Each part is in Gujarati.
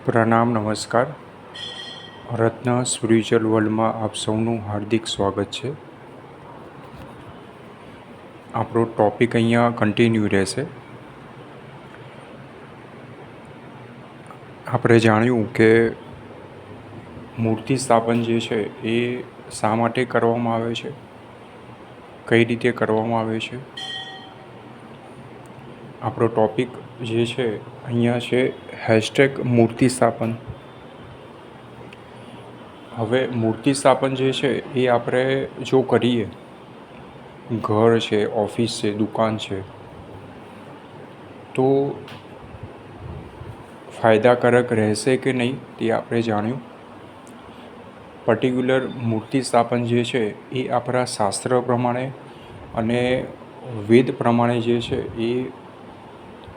પ્રણામ, નમસ્કાર. રત્ન સ્પિરિચ્યુઅલ વર્લ્ડમાં આપ સૌનું હાર્દિક સ્વાગત છે. આપણો ટૉપિક અહીંયા કન્ટિન્યુ રહેશે. આપણે જાણ્યું કે મૂર્તિ સ્થાપન જે છે એ શા માટે કરવામાં આવે છે, કઈ રીતે કરવામાં આવે છે. આપણો ટૉપિક જે છે અહીંયા છે #મૂર્તિ સ્થાપન. હવે મૂર્તિ સ્થાપન જે છે એ આપણે જો કરીએ, ઘર છે, ઓફિસ છે, દુકાન છે, તો ફાયદાકારક રહેશે કે નહીં તે આપણે જાણ્યું. પર્ટિક્યુલર મૂર્તિ સ્થાપન જે છે એ આપણા શાસ્ત્ર પ્રમાણે અને વેદ પ્રમાણે જે છે એ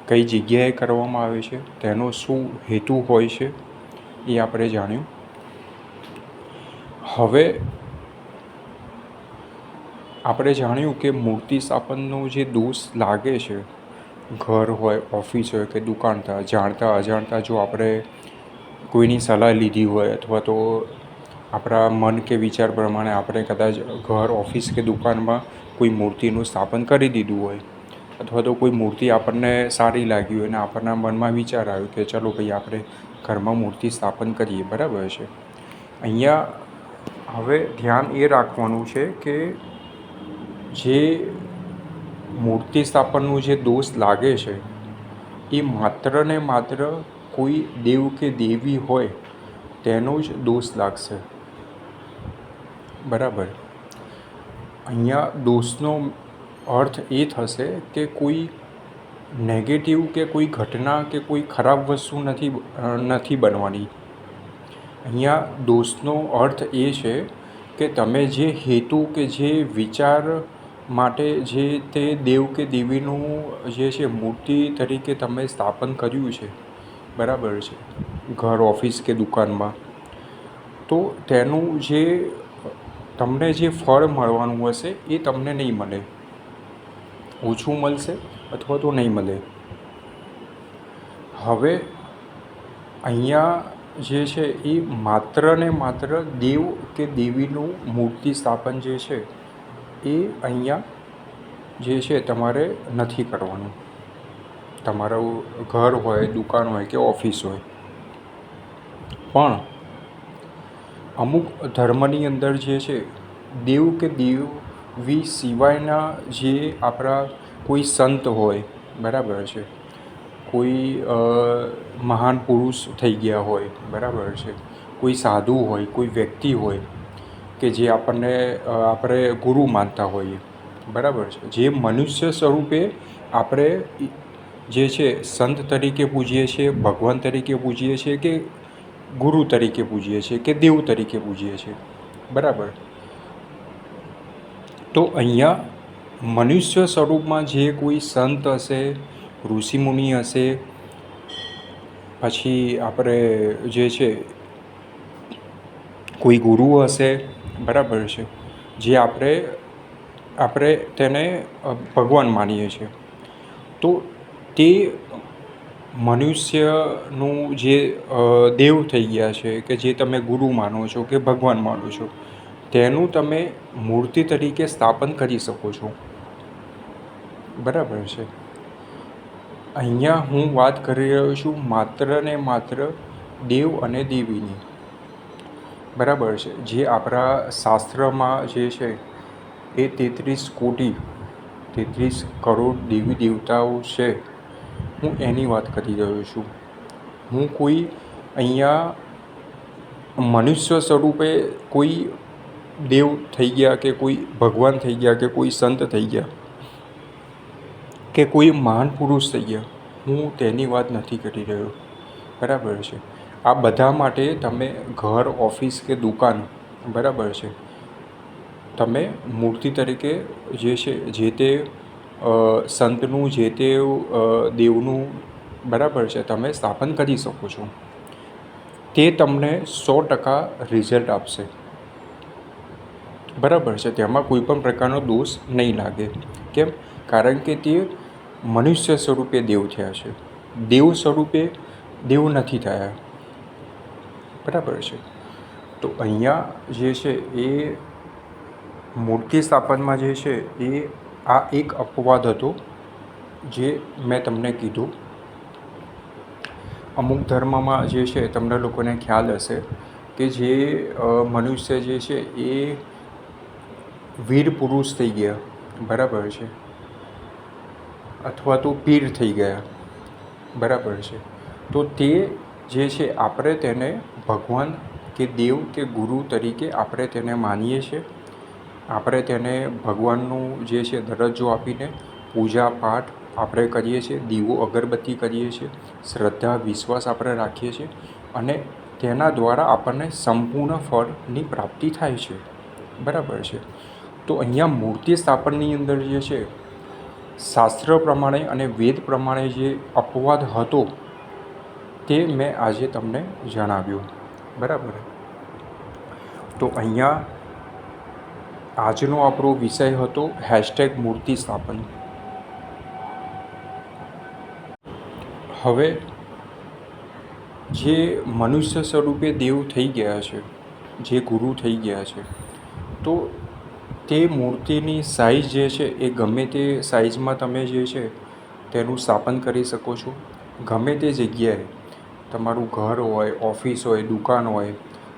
કઈ જગ્યાએ કરવામાં આવે છે, તેનો શું હેતુ હોય છે એ આપણે જાણ્યું. હવે આપણે જાણ્યું કે મૂર્તિ સ્થાપનનો જે દોષ લાગે છે, ઘર હોય, ઓફિસ હોય કે દુકાન, જાણતા અજાણતા જો આપણે કોઈની સલાહ લીધી હોય અથવા તો આપણા મન કે વિચાર પ્રમાણે આપણે કદાચ ઘર, ઓફિસ કે દુકાનમાં કોઈ મૂર્તિનું સ્થાપન કરી દીધું હોય, અથવા તો કોઈ મૂર્તિ આપણને સારી લાગી હોય અને આપણના મનમાં વિચાર આવ્યો કે ચલો ભાઈ આપણે ઘરમાં મૂર્તિ સ્થાપન કરીએ, બરાબર છે. અહીંયા હવે ધ્યાન એ રાખવાનું છે કે જે મૂર્તિ સ્થાપનનો જે દોષ લાગે છે એ માત્ર ને માત્ર કોઈ દેવ કે દેવી હોય તેનો જ દોષ લાગશે, બરાબર. અહીંયા દોષનો અર્થ એ થશે કે કોઈ નેગેટિવ કે કોઈ ઘટના કે કોઈ ખરાબ વસ્તુ નથી બનવાની. અહીંયા દોષનો અર્થ એ છે કે તમે જે હેતુ કે જે વિચાર માટે જે તે દેવ કે દેવીનું જે છે મૂર્તિ તરીકે તમે સ્થાપન કર્યું છે, બરાબર છે, ઘર, ઓફિસ કે દુકાનમાં, તો તેનું જે તમને જે ફળ મળવાનું હશે એ તમને નહીં મળે, ઓછું મળશે અથવા તો નહીં મળે. હવે અહીંયા જે છે એ માત્ર ને માત્ર દેવ કે દેવીનું મૂર્તિ સ્થાપન જે છે એ અહીંયા જે છે તમારે નથી કરવાનું. તમારું ઘર હોય, દુકાન હોય કે ઓફિસ હોય, પણ અમુક ધર્મની અંદર જે છે દેવ કે દેવી સિવાયના જે આપણા કોઈ સંત હોય, બરાબર છે, કોઈ મહાન પુરુષ થઈ ગયા હોય, બરાબર છે, કોઈ સાધુ હોય, કોઈ વ્યક્તિ હોય કે જે આપણે ગુરુ માનતા હોઈએ, બરાબર છે, જે મનુષ્ય સ્વરૂપે આપણે જે છે સંત તરીકે પૂજીએ છીએ, ભગવાન તરીકે પૂજીએ છીએ કે ગુરુ તરીકે પૂજીએ છીએ કે દેવ તરીકે પૂજીએ છીએ, બરાબર. તો અહીંયા મનુષ્ય સ્વરૂપમાં જે કોઈ સંત હશે, ઋષિમુનિ હશે, પછી આપણે જે છે કોઈ ગુરુ હશે, બરાબર છે, જે આપણે તેને ભગવાન માનીએ છીએ, તો તે મનુષ્યનું જે દેવ થઈ ગયા છે કે જે તમે ગુરુ માનો છો કે ભગવાન માનો છો, તેનું તમે મૂર્તિ તરીકે સ્થાપન કરી શકો છો, બરાબર છે. અહીંયા હું વાત કરી રહ્યો છું માત્ર ને માત્ર દેવ અને દેવીની, બરાબર છે. જે આપણા શાસ્ત્રમાં જે છે એ 33 કરોડ દેવી દેવતાઓ છે, હું એની વાત કરી રહ્યો છું. હું કોઈ અહીંયા મનુષ્ય સ્વરૂપે કોઈ દેવ થઈ ગયા કે કોઈ ભગવાન થઈ ગયા કે કોઈ સંત થઈ ગયા કે કોઈ મહાન પુરુષ થઈ ગયા, હું તેની વાત નથી કરી રહ્યો, બરાબર છે. આ બધા માટે તમે ઘર, ઓફિસ કે દુકાન, બરાબર છે, તમે મૂર્તિ તરીકે જે છે જે તે સંતનું, જે તે દેવનું, બરાબર છે, તમે સ્થાપન કરી શકો છો. તે તમને 100% રિઝલ્ટ આપશે, બરાબર છે. તેમાં કોઈ પણ પ્રકારનો દોષ નહીં લાગે. કેમ? કારણ કે તે મનુષ્ય સ્વરૂપે દેવ થયા છે, દેવ સ્વરૂપે દેવ નથી થયા. બરાબર છે. તો અહીંયા જે છે એ મૂર્તિ સ્થાપનમાં જે છે એ આ એક અપવાદ હતો જે મેં તમને કીધું. અમુક ધર્મમાં જે છે તમને લોકોને ખ્યાલ હશે કે જે મનુષ્ય જે છે એ વીર પુરુષ થઈ ગયા, બરાબર છે, અથવા તો પીર થઈ ગયા, બરાબર છે. તો તે જે છે આપણે તેને ભગવાન કે દેવ કે ગુરુ તરીકે આપણે તેને માનીએ છીએ. આપણે તેને ભગવાનનું જે છે દરજ્જો આપીને પૂજા પાઠ આપણે કરીએ છીએ, દીવો અગરબત્તી કરીએ છીએ, શ્રદ્ધા વિશ્વાસ આપણે રાખીએ છીએ અને તેના દ્વારા આપણને સંપૂર્ણ ફળની પ્રાપ્તિ થાય છે, બરાબર છે. તો અહીંયા મૂર્તિ સ્થાપનની અંદર જે છે શાસ્ત્ર પ્રમાણે અને વેદ પ્રમાણે જે અપવાદ હતો તે મેં આજે તમને જણાવ્યું, બરાબર. તો અહીંયા આજનો આપણો વિષય હતો મૂર્તિ સ્થાપન. હવે જે મનુષ્ય સ્વરૂપે દેવ થઈ ગયા છે, જે ગુરુ થઈ ગયા છે, તો તે મૂર્તિની સાઇઝ જે છે એ ગમે તે સાઇઝમાં તમે જે છે તેનું સ્થાપન કરી શકો છો. ગમે તે જગ્યાએ, તમારું ઘર હોય, ઓફિસ હોય, દુકાન હોય,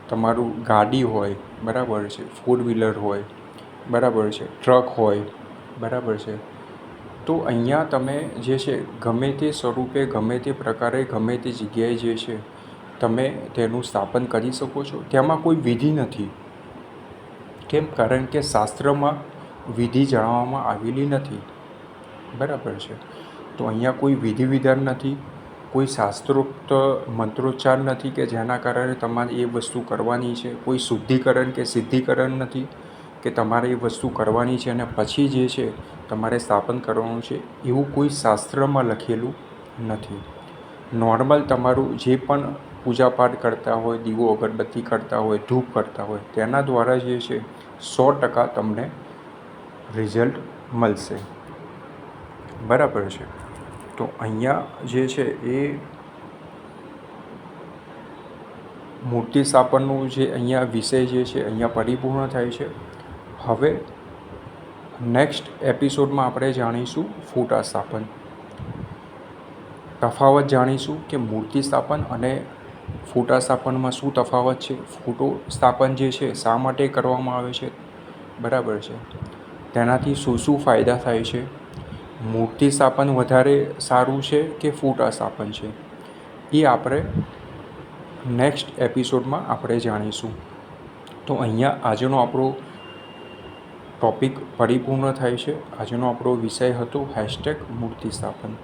તમારું ગાડી હોય, બરાબર છે, ફોર વ્હીલર હોય, બરાબર છે, ટ્રક હોય, બરાબર છે. તો અહીંયા તમે જે છે ગમે તે સ્વરૂપે, ગમે તે પ્રકારે, ગમે તે જગ્યાએ જે છે તમે તેનું સ્થાપન કરી શકો છો. તેમાં કોઈ વિધિ નથી. કેમ? કારણ કે શાસ્ત્રમાં વિધિ જણાવવામાં આવેલી નથી, બરાબર છે. તો અહીંયા કોઈ વિધિ વિધાન નથી, કોઈ શાસ્ત્રોક્ત મંત્રોચ્ચાર નથી કે જેના કારણે તમારે એ વસ્તુ કરવાની છે. કોઈ શુદ્ધિકરણ કે સિદ્ધિકરણ નથી કે તમારે એ વસ્તુ કરવાની છે અને પછી જે છે તમારે સ્થાપન કરવાનું છે, એવું કોઈ શાસ્ત્રમાં લખેલું નથી. નોર્મલ તમારું જે પણ પૂજાપાઠ કરતા હોય, દીવો અગરબત્તી કરતા હોય, ધૂપ કરતા હોય, તેના દ્વારા જે છે 100% તમને રિઝલ્ટ મળશે, બરાબર છે. તો અહીંયા જે છે એ મૂર્તિ સ્થાપનનું જે અહીંયા વિષય જે છે અહીંયા પરિપૂર્ણ થાય છે. હવે નેક્સ્ટ એપિસોડમાં આપણે જાણીશું ફોટા સ્થાપન. તફાવત જાણીશું કે મૂર્તિ સ્થાપન અને ફોટા સ્થાપનમાં શું તફાવત છે, ફોટો સ્થાપન જે છે શા માટે કરવામાં આવે છે, બરાબર છે, તેનાથી શું શું ફાયદા થાય છે, મૂર્તિ સ્થાપન વધારે સારું છે કે ફોટા સ્થાપન છે, એ આપણે નેક્સ્ટ એપિસોડમાં આપણે જાણીશું. તો અહીંયા આજનો આપણો ટૉપિક પરિપૂર્ણ થાય છે. આજનો આપણો વિષય હતો મૂર્તિ સ્થાપન.